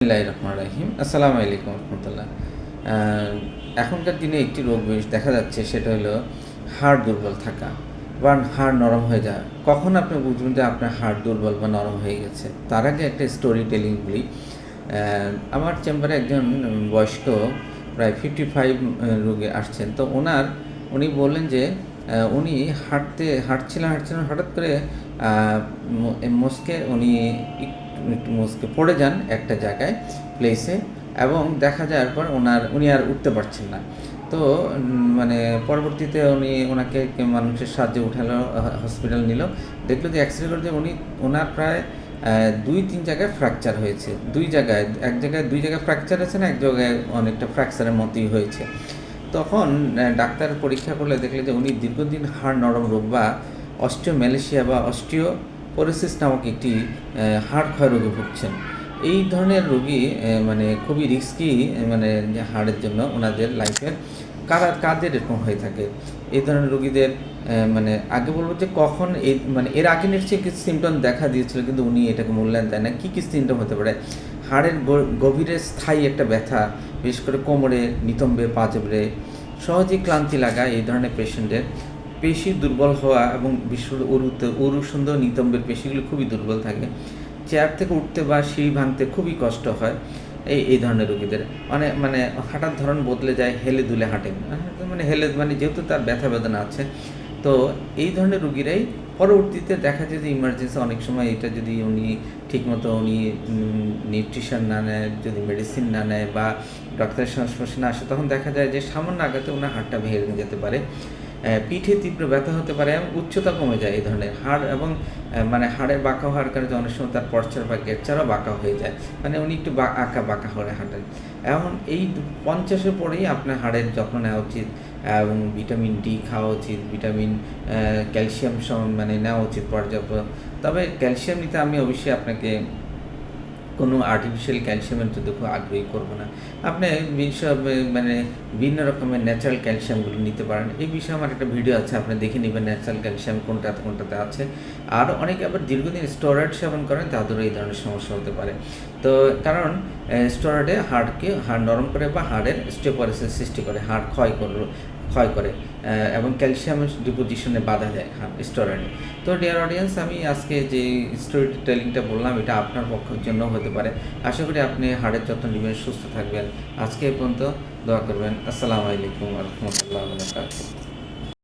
রহিম আসসালামু আলাইকুম রহমতুল্লাহ। এখনকার দিনে একটি রোগ বেশ দেখা যাচ্ছে, সেটা হলো হাড় দুর্বল থাকা বা হাড় নরম হয়ে যাওয়া। কখন আপনি বুঝবেন যে আপনার হাড় দুর্বল বা নরম হয়ে গেছে? তার আগে একটা স্টোরি টেলিং বলি। আমার চেম্বারে একজন বয়স্ক প্রায় 55 রোগী আসছেন। তো উনি বললেন যে উনি হাঁটছিলেন হঠাৎ করে উনি একটু মুচকে পড়ে যান একটা জায়গায় প্লেসে, এবং দেখা যাওয়ার পর উনি আর উঠতে পারছেন না। তো মানে পরবর্তীতে ওনাকে মানুষের সাহায্যে উঠালো, হসপিটাল নিল। দেখলো যে এক্সরে করে যে ওনার প্রায় 2-3 জায়গায় ফ্র্যাকচার হয়েছে। এক জায়গায় 2 জায়গায় ফ্র্যাকচার হয়েছে না, এক জায়গায় অনেকটা ফ্র্যাকচারের মতোই হয়েছে। তখন ডাক্তার পরীক্ষা করলে দেখলে যে উনি দীর্ঘদিন হাড় নরম রোগ বা অস্টিওম্যালেশিয়া বা অস্টিওপোরোসিস নামক একটি হাড় ক্ষয় রোগে ভুগছেন। এই ধরনের রোগী মানে খুবই রিস্কি, মানে হাড়ের জন্য ওনাদের লাইফের কাদের এরকম হয়ে থাকে। এই ধরনের রোগীদের মানে আগে বলবো যে কখন এর আগে নিশ্চয়ই কিছু সিমটম দেখা দিয়েছিল, কিন্তু উনি এটাকে মূল্যায়ন দেয় না। কী সিমটম হতে পারে? হাড়ের গভীরে স্থায়ী একটা ব্যথা, বিশেষ করে কোমরে, নিতম্বে, পাঁজরে, সহজেই ক্লান্তি লাগা এই ধরনের পেশেন্টের, পেশি দুর্বল হওয়া এবং বিশেষ উরুসন্ধ নিতম্বের পেশিগুলো খুবই দুর্বল থাকে, চেয়ার থেকে উঠতে বা সিঁড়ি ভাঙতে খুবই কষ্ট হয়। এই ধরনের রোগীদের মানে হাঁটার ধরন বদলে যায়, হেলে দুলে হাঁটেন, যেহেতু তার ব্যথা বেদনা আছে। তো এই ধরনের রোগীরাই পরবর্তীতে দেখা যায় যে ইমার্জেন্সি অনেক সময় এটা যদি ঠিকমতো নিউট্রিশন না নেয়, যদি মেডিসিন না নেয় বা ডক্টরের সংস্পর্শে না আসে, তখন দেখা যায় যে সামান্য আঘাতে ওনার হাড়টা ভেঙে যেতে পারে, পিঠে তীব্র ব্যথা হতে পারে এবং উচ্চতা কমে যায়। এই ধরনের হাড় এবং হাড়ের বাঁকা হওয়ার কারণে অনেক সময় তার পশ্চার বা গেটচারও বাঁকা হয়ে যায়, উনি একটু বাঁকা হয়ে হাঁটেন। এখন এই 50-এর পরেই আপনার হাড়ের যত্ন নেওয়া উচিত এবং ভিটামিন ডি খাওয়া উচিত, ক্যালসিয়াম নেওয়া উচিত পর্যাপ্ত। তবে ক্যালসিয়াম নিতে আমি অবশ্যই আপনাকে কোনো আর্টিফিশিয়াল ক্যালসিয়ামের যদি খুব আগ্রহী করবো না। আপনি বিভিন্ন রকমের ন্যাচারাল ক্যালসিয়ামগুলো নিতে পারেন। এই বিষয়ে আমার একটা ভিডিও আছে, আপনি দেখে নেবেন ন্যাচারাল ক্যালসিয়াম কোনটাতে আছে। আর অনেকে আবার দীর্ঘদিন স্টেরয়েড সেবন করেন, তাদেরও এই ধরনের সমস্যা হতে পারে। তো কারণ স্টেরয়েডে হাড় নরম করে বা হাড়ের অস্টিওপোরোসিস সৃষ্টি করে, হাড় ক্ষয় করে এবং ক্যালসিয়ামের ডিপোজিশনে বাধা দেয় স্টেরয়েডে। তো ডিয়ার অডিয়েন্স, আমি আজকে যে স্টোরি টেলিংটা বললাম, এটা আপনার পক্ষের জন্য হতে পারে। আশা করি আপনি হাড়ের যত্ন নেবেন, সুস্থ থাকবেন। আজকে এই পর্যন্ত দোয়া করবেন। আসসালামু আলাইকুম ওয়া রাহমাতুল্লাহি ওয়া বারাকাতুহু।